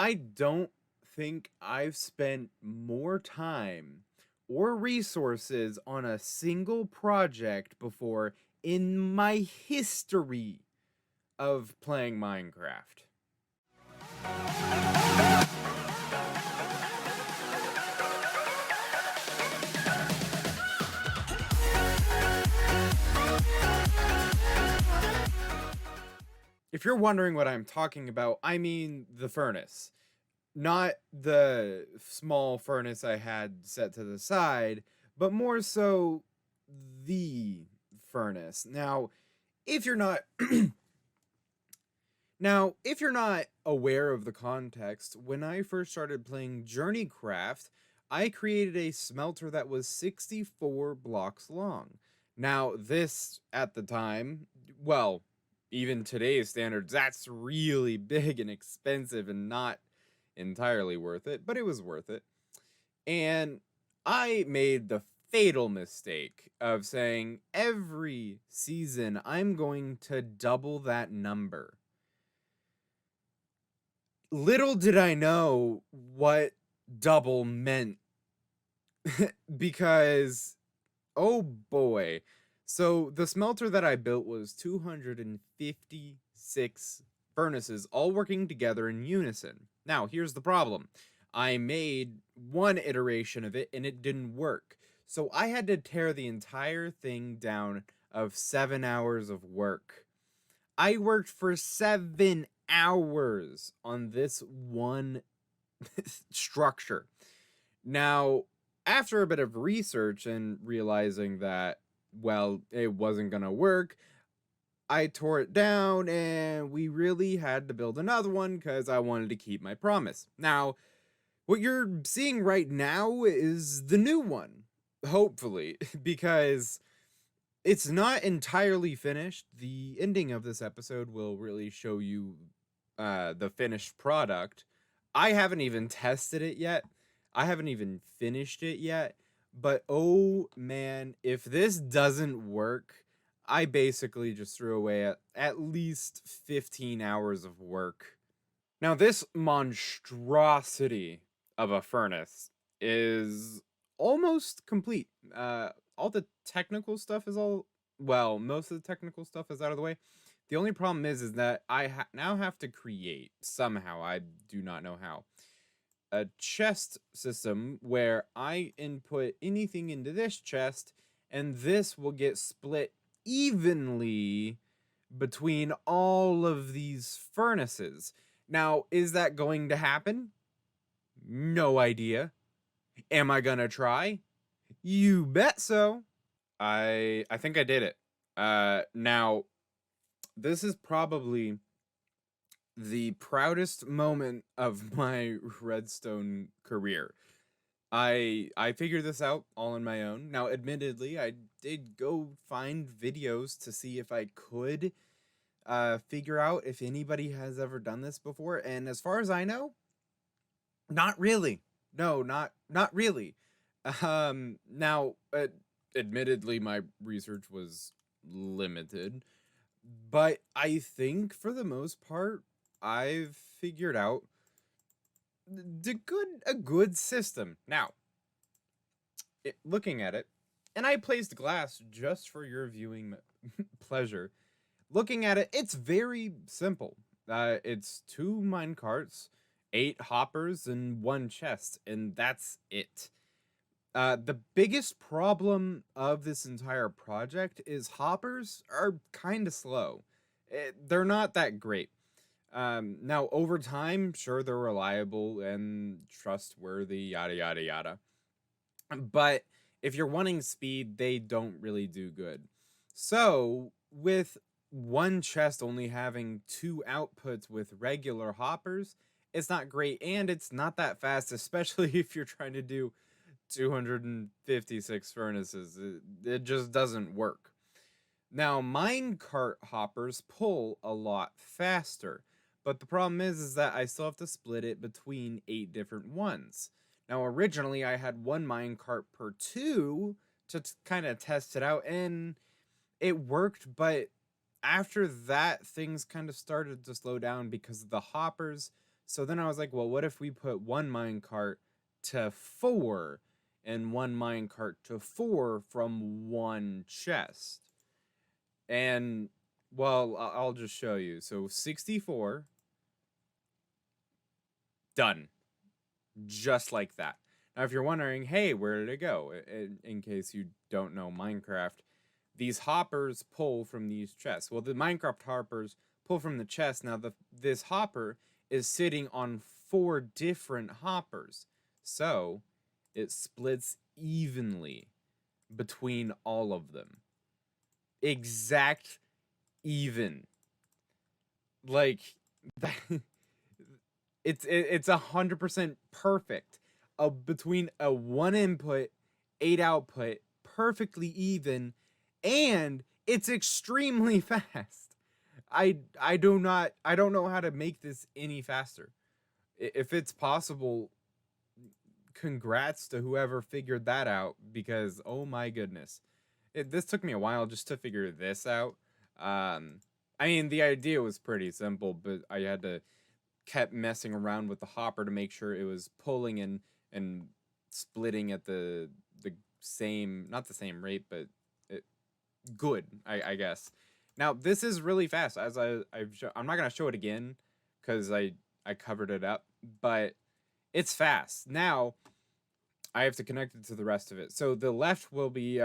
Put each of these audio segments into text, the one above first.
I don't think I've spent more time or resources on a single project before in my history of playing Minecraft. If you're wondering what I'm talking about, I mean the furnace. Not the small furnace I had set to the side, but more so the furnace. If you're not if you're not aware of the context, when I first started playing JourneyCraft, I created a smelter that was 64 blocks long. Now, this at the time, well, even today's standards, that's really big and expensive and not entirely worth it, but it was worth it. And I made the fatal mistake of saying every season I'm going to double that number. Little did I know what double meant because, oh boy. So the smelter that I built was 256 furnaces all working together in unison. Now, here's the problem. I made one iteration of it and it didn't work. So I had to tear the entire thing down of 7 hours of work. I worked for 7 hours on this one structure. Now, after a bit of research and realizing that, well, it wasn't going to work, I tore it down and we really had to build another one because I wanted to keep my promise. Now, what you're seeing right now is the new one, hopefully, because it's not entirely finished. The ending of this episode will really show you the finished product. I haven't even tested it yet. I haven't even finished it yet. But oh man, if this doesn't work, I basically just threw away at least 15 hours of work. Now, this monstrosity of a furnace is almost complete. All the technical stuff is most of the technical stuff is out of the way. The only problem is that I now have to create, somehow, I do not know how, a chest system where I input anything into this chest, and this will get split evenly between all of these furnaces. Now, is that going to happen? No idea. Am I gonna try? You bet so. I think I did it. Now, this is probably the proudest moment of my redstone career. I figured this out all on my own. Now, admittedly, I did go find videos to see if I could figure out if anybody has ever done this before, and as far as I know, not really. No, not really. Now, admittedly, my research was limited, but I think for the most part, I've figured out a good system. Now, looking at it, and I placed glass just for your viewing pleasure. Looking at it, it's very simple. It's 2 mine carts, 8 hoppers, and 1 chest, and that's it. The biggest problem of this entire project is hoppers are kind of slow. They're not that great. Now, over time, sure, they're reliable and trustworthy, yada, yada, yada. But if you're wanting speed, they don't really do good. So, with one chest only having 2 outputs with regular hoppers, it's not great and it's not that fast, especially if you're trying to do 256 furnaces. It just doesn't work. Now, minecart hoppers pull a lot faster, but the problem is that I still have to split it between 8 different ones. Now, originally I had 1 minecart per 2 to kind of test it out, and it worked, but after that, things kind of started to slow down because of the hoppers. So then I was like, well, what if we put one minecart to 4 and one minecart to 4 from one chest? And well, I'll just show you. So 64 done. Just like that. Now, if you're wondering, hey, where did it go? In case you don't know Minecraft, these hoppers pull from these chests. Well, the Minecraft hoppers pull from the chest. Now, this hopper is sitting on 4 different hoppers. So, it splits evenly between all of them. Exact even. Like, that, it's 100% perfect. Between a 1 input, 8 output, perfectly even, and it's extremely fast. I don't know how to make this any faster. If it's possible, congrats to whoever figured that out, because oh my goodness. This took me a while just to figure this out. I mean, the idea was pretty simple, but I had to kept messing around with the hopper to make sure it was pulling and splitting at the same, not the same rate, but it, good, I guess. Now this is really fast. As I'm not gonna show it again because I covered it up, but it's fast. Now I have to connect it to the rest of it. So the left will be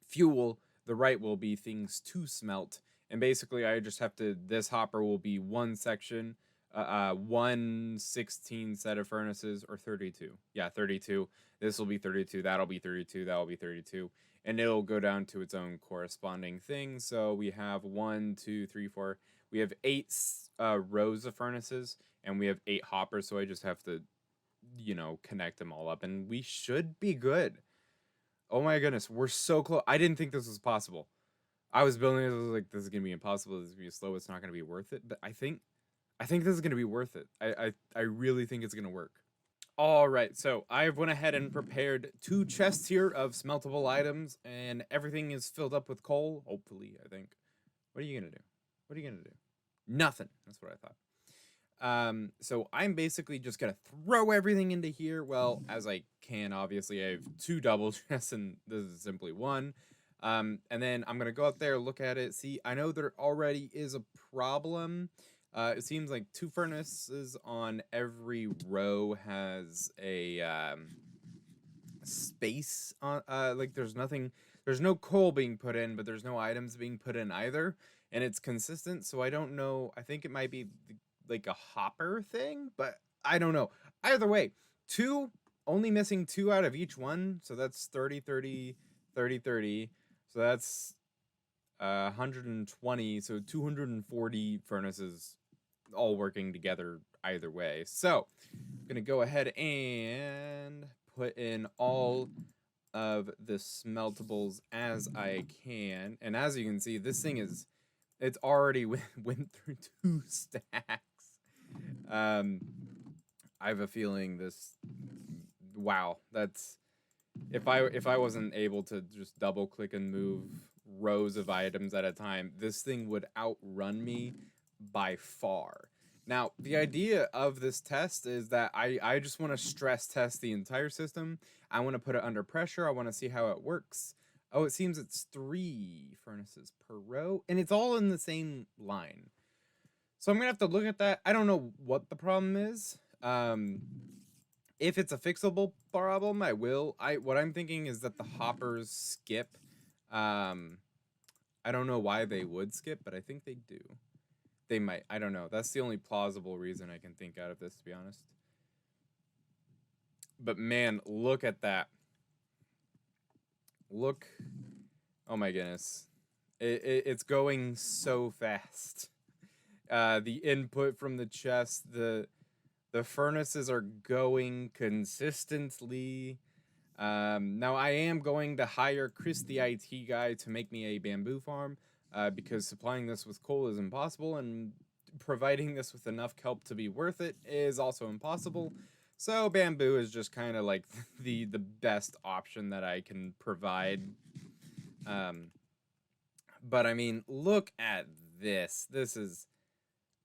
fuel, the right will be things to smelt, and basically I just have to, this hopper will be one section, 1/16 set of furnaces, or 32. Yeah, 32. This will be 32, that'll be 32, that'll be 32, and it'll go down to its own corresponding thing. So we have 1, 2, 3, 4. We have 8 rows of furnaces, and we have 8 hoppers. So I just have to, connect them all up, and we should be good. Oh my goodness, we're so close. I didn't think this was possible. I was building it, I was like, this is gonna be impossible, this is gonna be slow, it's not gonna be worth it. But I think this is gonna be worth it. I really think it's gonna work. Alright, so I've went ahead and prepared 2 chests here of smeltable items, and everything is filled up with coal, hopefully, I think. What are you gonna do? What are you gonna do? Nothing. That's what I thought. So I'm basically just gonna throw everything into here. Well, as I can, obviously. I have 2 double chests, and this is simply 1. And then I'm gonna go out there, look at it, see. I know there already is a problem. It seems like 2 furnaces on every row has a space on. Like there's no coal being put in, but there's no items being put in either, and it's consistent. So I don't know. I think it might be like a hopper thing, but I don't know. Either way, 2, only missing 2 out of each one, so that's 30, 30, 30, 30. So that's 120, so 240 furnaces all working together either way. So I'm gonna go ahead and put in all of the smeltables as I can, and as you can see, this thing is, it's already went through 2 stacks. I have a feeling this, wow, that's, if I wasn't able to just double click and move rows of items at a time, this thing would outrun me by far. Now, the idea of this test is that I just want to stress test the entire system. I want to put it under pressure. I want to see how it works. Oh, it seems it's 3 furnaces per row, and it's all in the same line. So I'm gonna have to look at that. I don't know what the problem is. If it's a fixable problem, I will. What I'm thinking is that the hoppers skip. I don't know why they would skip, but I think they do. They might. I don't know. That's the only plausible reason I can think out of this, to be honest. But man, look at that. Look. Oh my goodness. It's going so fast. The input from the chest, the furnaces are going consistently. Now I am going to hire Chris the IT guy to make me a bamboo farm, because supplying this with coal is impossible, and providing this with enough kelp to be worth it is also impossible. So bamboo is just kind of like the best option that I can provide. But I mean, look at this. This is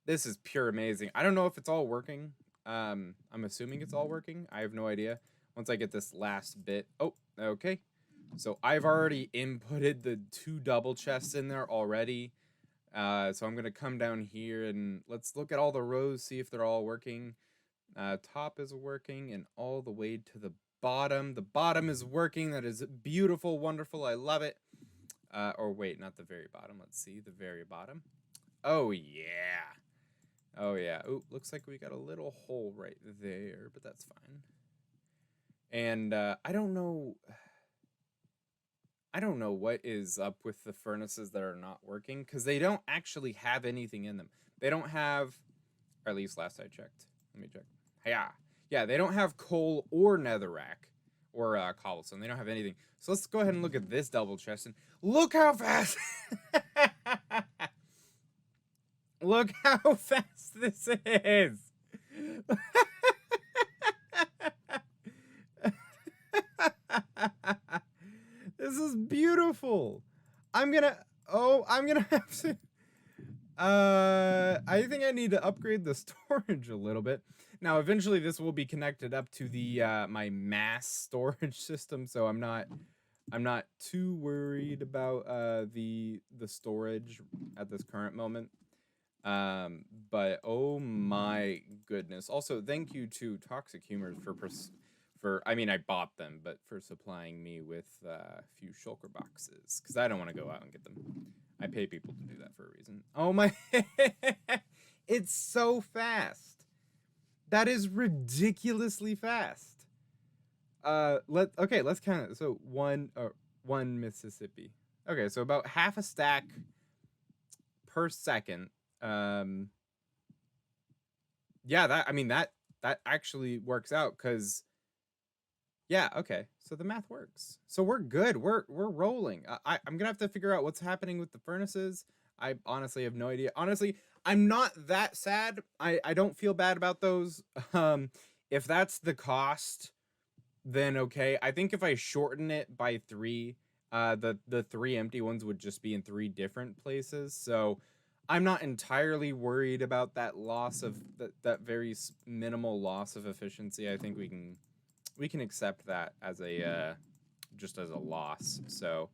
This is pure amazing. I don't know if it's all working. I'm assuming it's all working. I have no idea. Once I get this last bit. Oh, okay. So I've already inputted the 2 double chests in there already. So I'm going to come down here and let's look at all the rows, see if they're all working. Top is working and all the way to the bottom. The bottom is working. That is beautiful, wonderful. I love it. Or wait, not the very bottom. Let's see, the very bottom. Oh, yeah. Oh, yeah. Oh, looks like we got a little hole right there, but that's fine. And I don't know what is up with the furnaces that are not working, because they don't actually have anything in them. They don't have, or at least last I checked. Let me check. Yeah, they don't have coal or netherrack or cobblestone. They don't have anything. So let's go ahead and look at this double chest and look how fast. Look how fast this is. This is beautiful. I'm gonna have to I think I need to upgrade the storage a little bit. Now eventually this will be connected up to the my mass storage system, so I'm not too worried about the storage at this current moment. But oh my goodness. Also, thank you to Toxic Humors for I mean, I bought them, but for supplying me with a few shulker boxes, because I don't want to go out and get them. I pay people to do that for a reason. Oh my, it's so fast. That is ridiculously fast. Let's count it. So one Mississippi. Okay, so about half a stack per second. Yeah, that actually works out, because yeah, okay. So the math works. So we're good. We're rolling. I'm gonna have to figure out what's happening with the furnaces. I honestly have no idea. Honestly, I'm not that sad. I don't feel bad about those. If that's the cost, then okay. I think if I shorten it by 3, the 3 empty ones would just be in 3 different places. So I'm not entirely worried about that loss of that very minimal loss of efficiency. I think we can accept that as a just as a loss. So,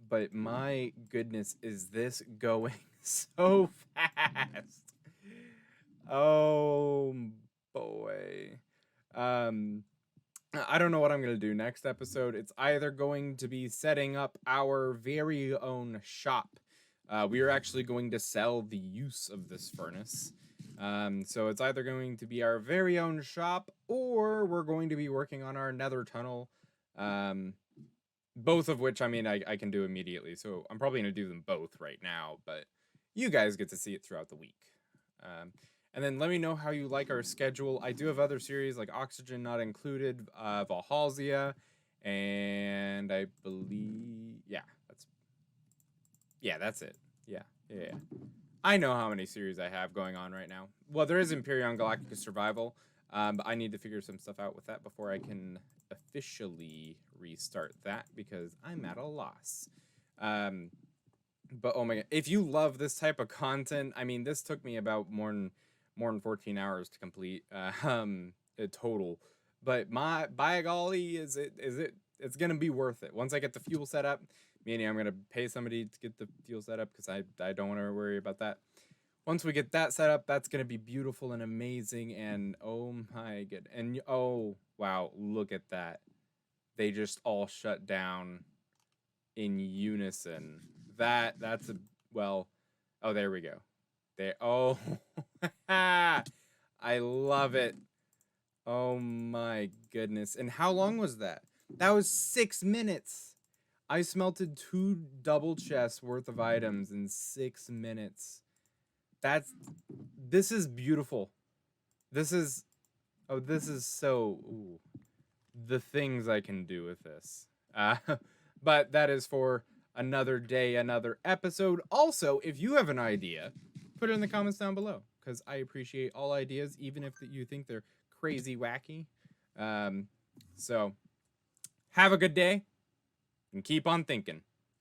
but my goodness, is this going so fast? Oh boy. I don't know what I'm going to do next episode. It's either going to be setting up our very own shop. We are actually going to sell the use of this furnace. So it's either going to be our very own shop, or we're going to be working on our nether tunnel. Both of which, I mean, I can do immediately. So I'm probably going to do them both right now, but you guys get to see it throughout the week. And then let me know how you like our schedule. I do have other series like Oxygen Not Included, Valhalsia, and I believe, that's it. Yeah. I know how many series I have going on right now. Well, there is Imperion Galactica Survival, but I need to figure some stuff out with that before I can officially restart that, because I'm at a loss. But oh my god, if you love this type of content, I mean, this took me about more than 14 hours to complete, total. But by golly, it's gonna be worth it. Once I get the fuel set up, meaning I'm gonna pay somebody to get the fuel set up, because I don't want to worry about that. Once we get that set up, that's gonna be beautiful and amazing. And oh my god, and oh wow, look at that! They just all shut down in unison. That's a well. Oh, there we go. Oh, I love it. Oh my goodness. And how long was that? That was 6 minutes. I smelted 2 double chests worth of items in 6 minutes. This is beautiful. This is so, ooh, the things I can do with this. But that is for another day, another episode. Also, if you have an idea, put it in the comments down below, because I appreciate all ideas, even if you think they're crazy wacky. So have a good day and keep on thinking.